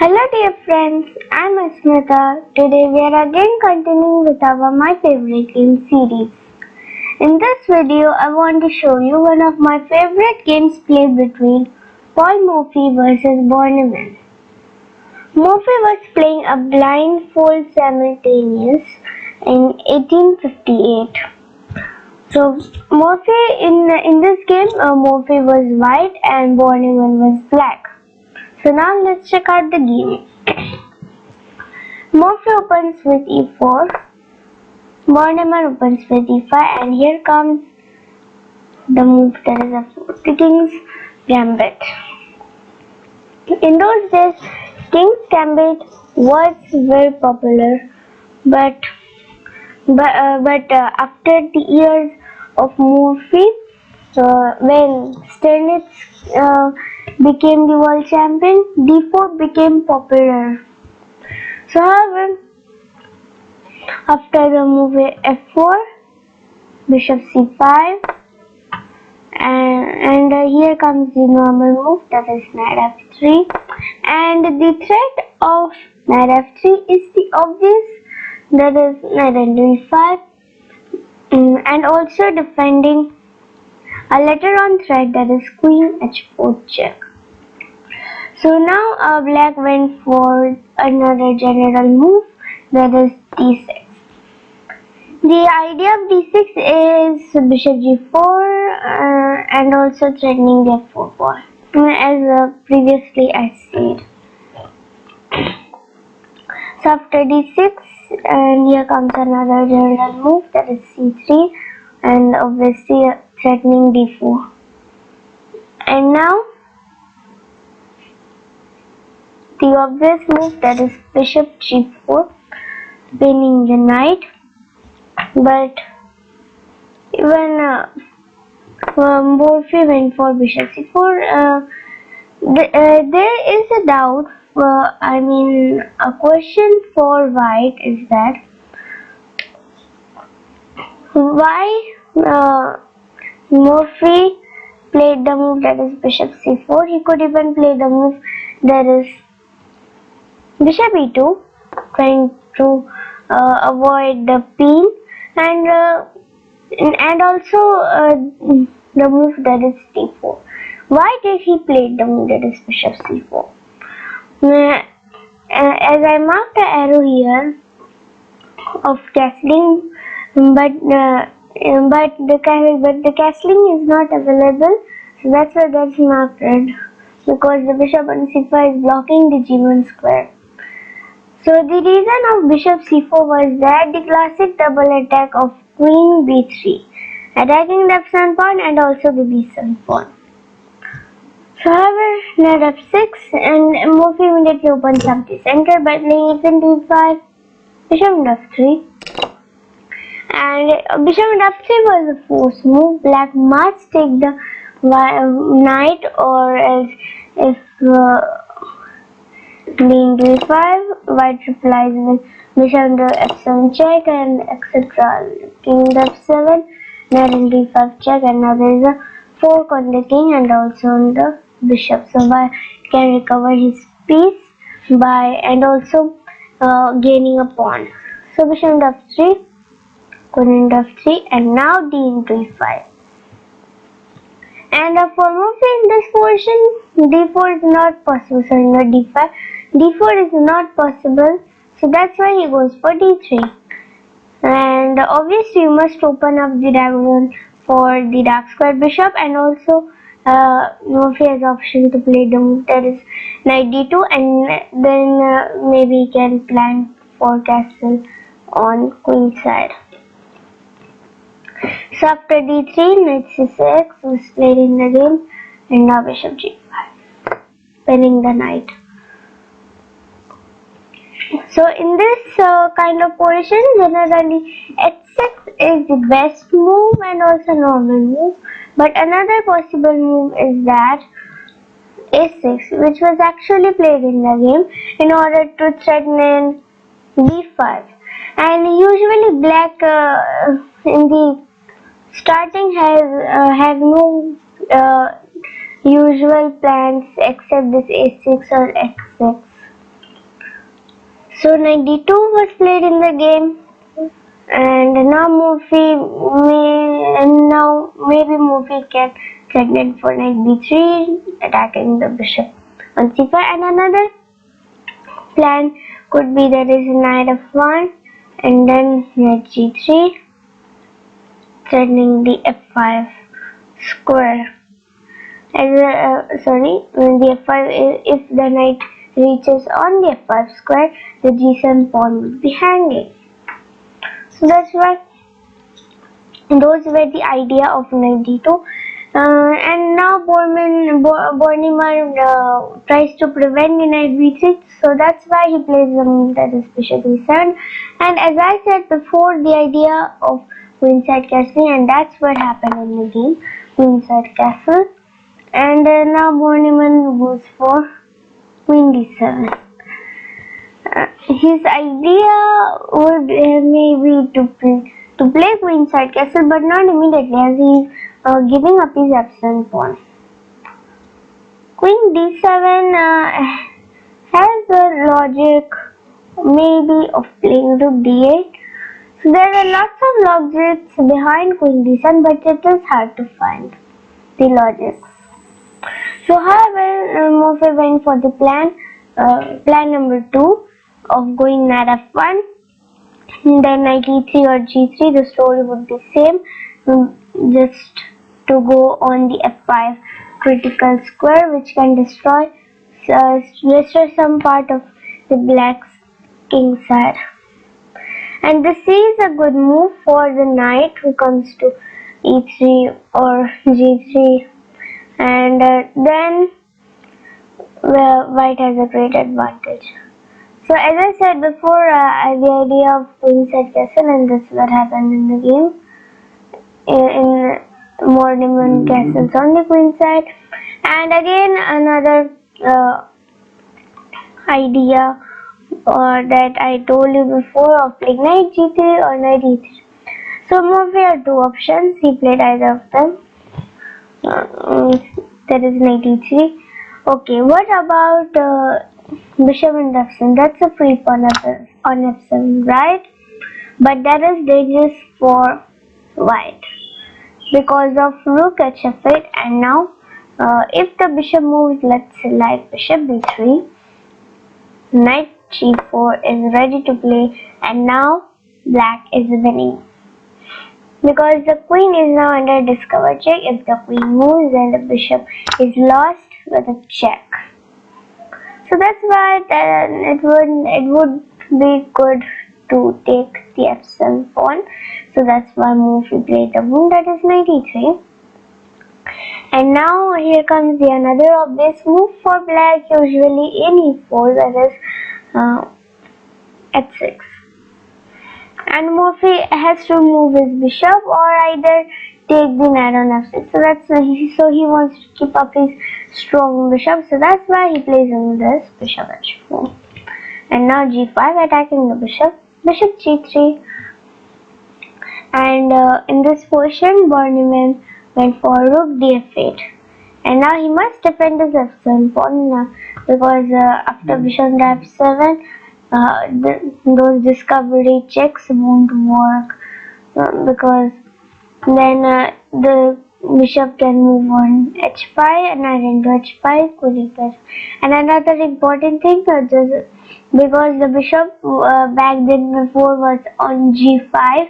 Hello dear friends, I'm Asmita. Today we are again continuing with our My Favorite Game series. In this video, I want to show you one of my favorite games played between Paul Murphy versus Bornemann. Murphy was playing a blindfold simultaneous in 1858. So Murphy in this game, Murphy was white and Bornemann was black. So now let's check out the game. Murphy opens with e4, Bornemann opens with e5, and here comes the move that is the King's Gambit. In those days, King's Gambit was very popular, but after the years of Murphy, when Stanitz became the world champion, d4 became popular. So however, after the move f4, bishop c5, and here comes the normal move, that is knight f3, and the threat of knight f3 is the obvious, that is knight into e5, and also defending a later on threat, that is queen h4 check. So now black went for another general move, that is d6. The idea of d6 is bishop g4 and also threatening the f4 pawn, as previously I said. So after d6, and here comes another general move, that is c3, and obviously threatening d4. And now the obvious move, that is bishop g4, pinning the knight. But even Murphy went for bishop c4. There is a doubt, a question for white is that why Murphy played the move that is bishop c4. He could even play the move that is bishop e2, trying to avoid the pin, and also the move that is d4. Why did he play the move that is bishop c4? As I marked the arrow here of castling, but the castling is not available, so that's why that's marked red, because the bishop on c5 is blocking the g1 square. So the reason of bishop c4 was that the classic double attack of queen b3, attacking the f7 pawn and also the b7 pawn. So however, knight f6, and Murphy immediately opens up the center by playing h into e5, bishop f3, and bishop f3 was a forced move. Black must take the knight, or else if being d5, white replies with bishop into f7 check and etc. King f7, knight into d5 check, and now there is a fork on the king and also on the bishop. So white can recover his piece by and also gaining a pawn. So bishop into f3, queen into f3, and now d into e5. And for Murphy in this portion, d4 is not possible, so not d5. d4 is not possible, so that's why he goes for d3. And obviously you must open up the diagonal for the dark square bishop, and also Murphy has option to play the move that is knight d2, and then maybe he can plan for castle on queen side. So after d3, knight c6 was played in the game, and now bishop g5, pinning the knight. So in this kind of position, generally h6 is the best move and also normal move. But another possible move is that a6, which was actually played in the game in order to threaten b5. And usually black in the starting have no usual plans except this a6 or x6. So knight d2 was played in the game, and now maybe Morphy can threaten for knight b3, attacking the bishop on c5, and another plan could be there is knight f1 and then knight g3, threatening the f5 square. The f5, if the knight reaches on the f5 square, the g7 pawn would be hanging. So that's why those were the idea of knight d2. And now Bornemann tries to prevent the knight b3, so that's why he plays the move that is bishop e7. And as I said before, the idea of queenside castle, and that's what happened in the game, queenside castle. And now Bornemann goes for queen d7. His idea would maybe to play queenside castle, but not immediately, as he is giving up his f7 pawn. Queen d7 has a logic maybe of playing rook d8. So there are lots of logics behind queen d7, but it is hard to find the logic. So however, Morphy went for the plan number 2 of going knight f1, then knight e3 or g3. The story would be same, just to go on the f5 critical square, which can destroy some part of the black's king side. And this is a good move for the knight who comes to e3 or g3, and then white has a great advantage. So as I said before, the idea of queenside castle, and this is what happened in the game. In Bornemann castles on the queen side, and again another idea that I told you before of playing knight g3 or knight e3. So Morphy had two options. He played either of them. That is knight e3. Okay, what about bishop and f7? That's a free pawn on f7, right? But that is dangerous for white because of rook at f8. And now if the bishop moves, let's say like bishop b3, knight g4 is ready to play, and now black is winning because the queen is now under discover check. If the queen moves, then the bishop is lost with a check. So that's why it would be good to take the f7 pawn. So that's why Morphy played the move that is knight e3. And now here comes the another obvious move for black, usually in e4, that is h6. And Morphy has to move his bishop or either take the knight on f6. So he wants to keep up his strong bishop. So that's why he plays in this bishop h4. And now g5, attacking the bishop. Bishop g3. And in this position, Bornemann went for rook df8. And now he must defend his f7 pawn because after bishop f7, those discovery checks won't work because then the bishop can move on h5 and knight into h5 could replace. And another important thing, because the bishop back then before was on g5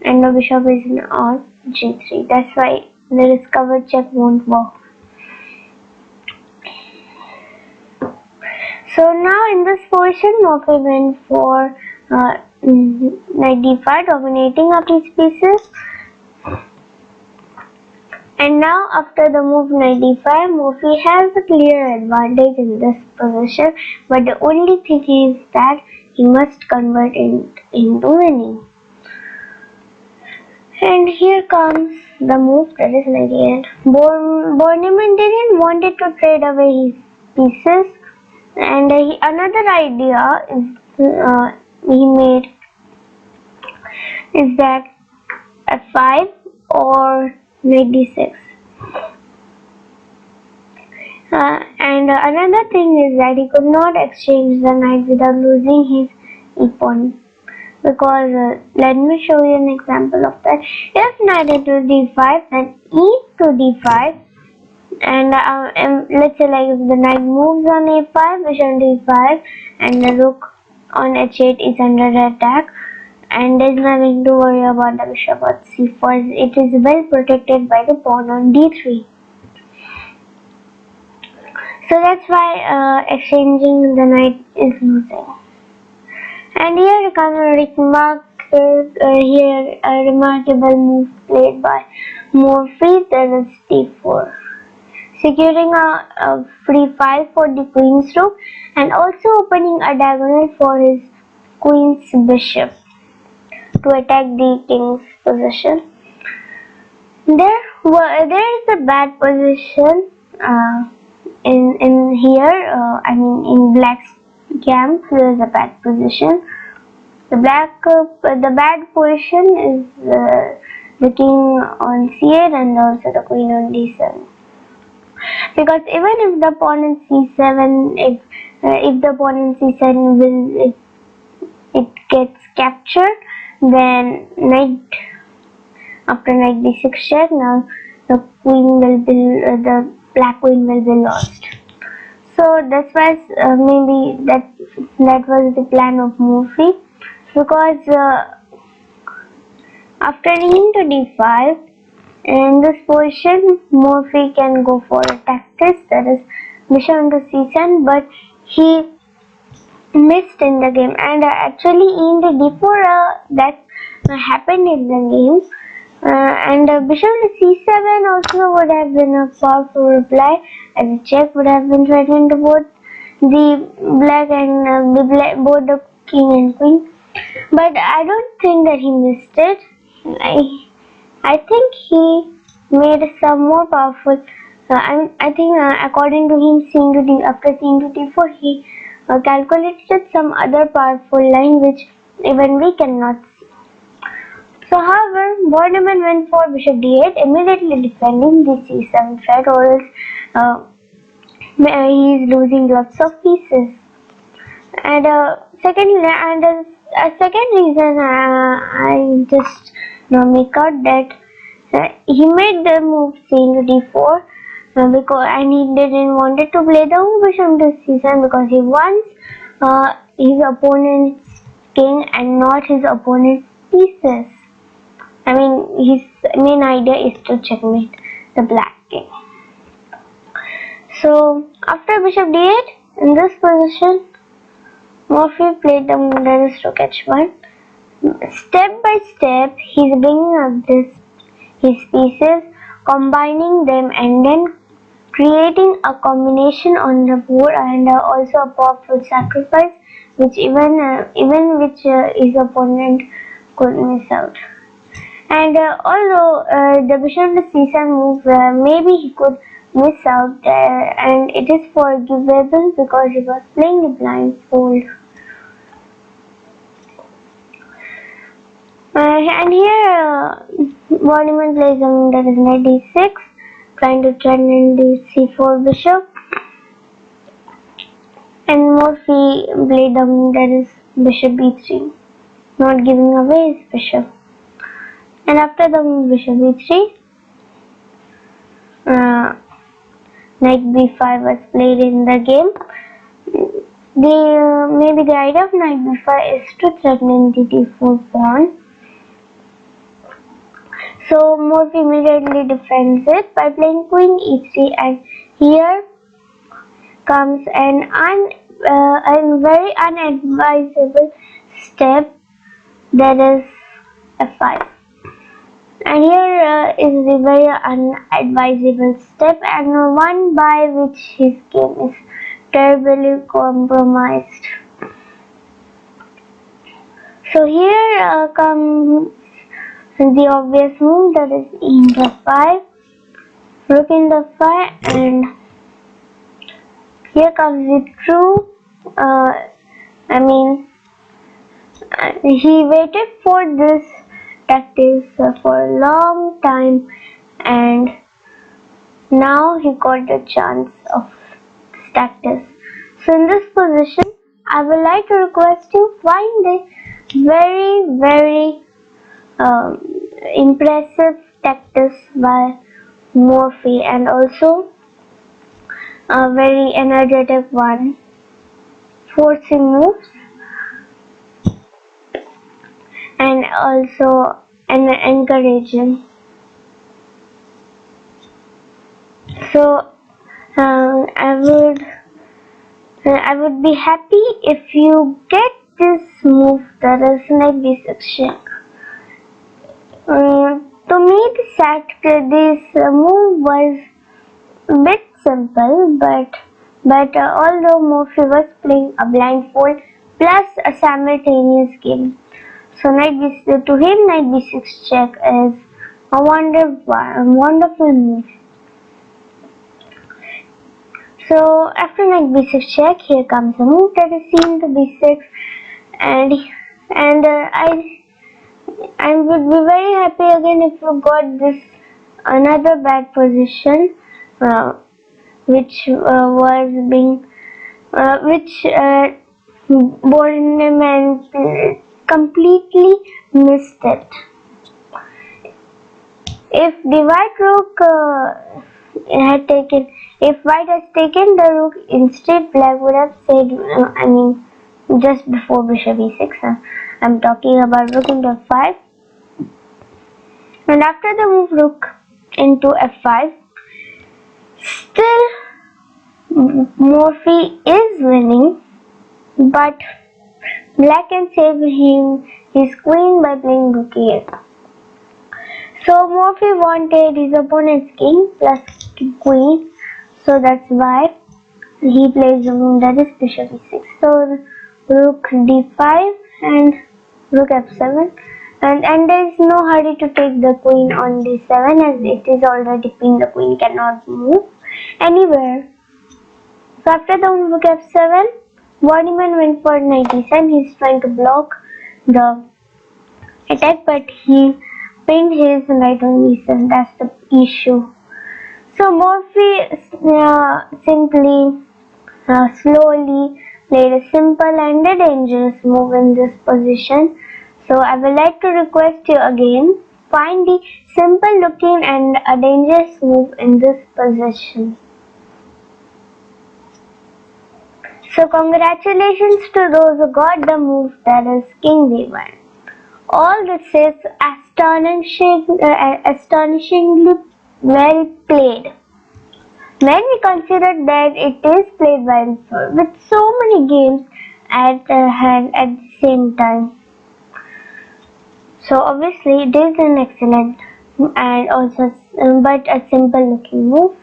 and the bishop is on g3, that's why the discovered check won't work. So now in this position, Morphy went for knight d5, dominating up his pieces. And now after the move knight d5, Morphy has a clear advantage in this position, but the only thing is that he must convert it into winning. And here comes the move that is knight e8. Bornemann didn't want it to trade away his pieces, and another idea he made is that f5 or knight d6. And another thing is that he could not exchange the knight without losing his pawn. Because let me show you an example of that. If knight into d5, then e to d5, and let's say like if the knight moves on a5, bishop on d5, and the rook on h8 is under attack, and there's nothing to worry about the bishop on c4. It is well protected by the pawn on d3. So that's why exchanging the knight is losing. And here comes a remarkable move played by Morphy, that is d4, securing a free file for the queen's rook and also opening a diagonal for his queen's bishop to attack the king's position. There is a bad position in here. In black's camp, there is a bad position. The bad position is the king on c8 and also the queen on d7. Because even if the pawn on c7, if the pawn on c7 it gets captured, then after knight d6 check, now the black queen will be lost. So that's why maybe that was the plan of Morphy, because after e to d5, in this position Morphy can go for a tactics, that is bishop into c7, but he missed in the game, and actually e into d4 that happened in the game. And bishop to c7 also would have been a powerful reply, as a check would have been threatening to both the black and both the king and queen. But I don't think that he missed it. I think he made some more powerful. I think according to him, after seeing to d4, he calculated some other powerful line which even we cannot see. So, however, Bornemann went for bishop d8, immediately defending the c7 threat, or else he is losing lots of pieces. And a second reason I just make out that he made the move c into d4 and he didn't wanted to play the bishop to c7 because he wants his opponent's king and not his opponent's pieces. I mean, his main idea is to checkmate the black king. So after bishop d8, in this position, Morphy played the move that is rook h1. Step by step, he's bringing up his pieces, combining them, and then creating a combination on the board, and also a powerful sacrifice, which even his opponent could miss out. And although the bishop to c7 move, maybe he could miss out, and it is forgivable because he was playing the blindfold. And here Bornemann plays on that is knight d6, trying to turn in the c4 bishop, and Morphy played on that is bishop b3, not giving away his bishop. And after the bishop b3, knight b5 was played in the game. Maybe the idea of knight b5 is to threaten the d4 pawn. So Morphy immediately defends it by playing queen e3, and here comes a very unadvisable step, that is f5. And here is the very unadvisable step, and one by which his game is terribly compromised. So here comes the obvious move, that is e into f5, rook into f5, and here comes the true. He waited for this tactics for a long time, and now he got the chance of tactics. So in this position, I would like to request you find the very impressive tactics by Morphy, and also a very energetic one, forcing moves, and also an encouraging. So I would be happy if you get this move, that is knight b6 check. To me, this move was a bit simple, but although Morphy was playing a blindfold plus a simultaneous game, so to him knight b6 check is a wonderful move. So after knight b6 check, here comes a move that is seen to b6, and I would be very happy again if you got this another bad position, which was being which Bornemann completely missed it. If the white rook if white has taken the rook, instead black would have said, just before bishop e6. I'm talking about rook into f5. And after the move rook into f5, still Morphy is winning, but black can save him his queen by playing rook e8. So Morphy wanted his opponent's king plus queen, so that's why he plays the move that is bishop e6. So rook d5 and rook f7, and there is no hurry to take the queen on d7, as it is already pinned. The queen cannot move anywhere. So after the rook f7, Bornemann went for knight d7. He's trying to block the attack, but he pinned his knight on d7. That's the issue. So Morphy simply slowly played a simple and a dangerous move in this position. So I would like to request you again, find the simple looking and a dangerous move in this position. So congratulations to those who got the move, that is king d1. All this is astonishingly well played. When we consider that it is played with so many games at hand at the same time. So obviously it is an excellent and also but a simple looking move,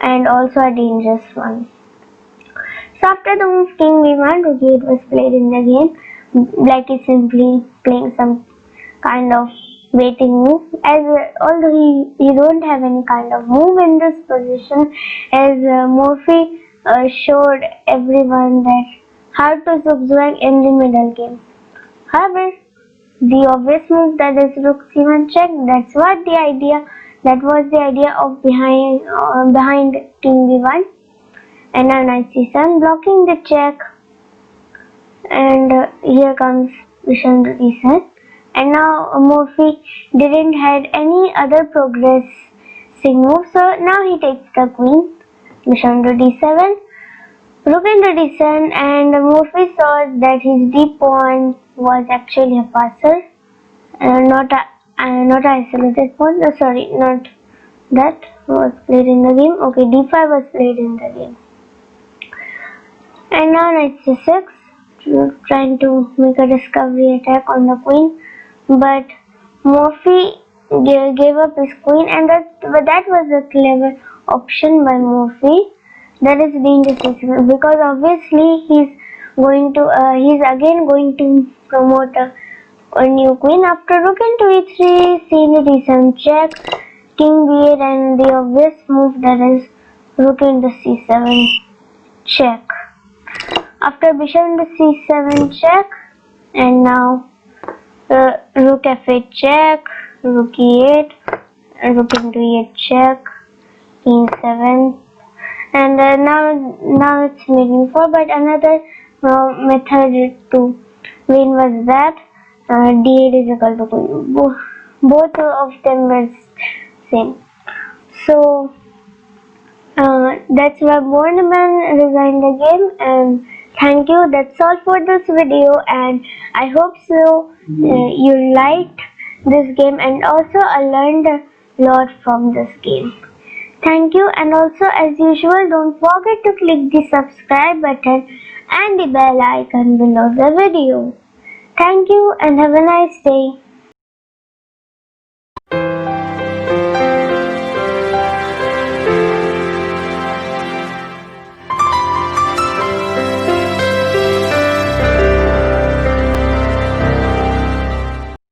and also a dangerous one. So after the move king b1, rook e8 was played in the game. Black is simply playing some kind of waiting move, as although he don't have any kind of move in this position, as Morphy showed everyone that how to zugzwang in the middle game. However, the obvious move, that is rook c1 check, that was the idea of behind king b1, and now knight c7 blocking the check, and here comes bishop to d7. And now Morphy didn't had any other progressing move, so now he takes the queen, bishop to d7, rook into d7, and Morphy saw that his d pawn was actually a passer, not an isolated pawn. Sorry, not that was played in the game. Okay, d5 was played in the game. And now knight c6, trying to make a discovery attack on the queen, but Morphy gave up his queen, and that was a clever option by Morphy. That is being decisive, because obviously he's again going to promote a new queen. After rook into e3, c d7 check, king b8, and the obvious move, that is rook into c7 check. After bishop into c7 check, and now rook f8 check, rook e8, rook into e8 check, king 7, and now it's making 4. But another method to win was that d8 is equal to queen. Both of them were same. So that's why Borneman resigned the game. And thank you. That's all for this video, and I hope so you liked this game, and also I learned a lot from this game. Thank you, and also as usual, don't forget to click the subscribe button and the bell icon below the video. Thank you and have a nice day.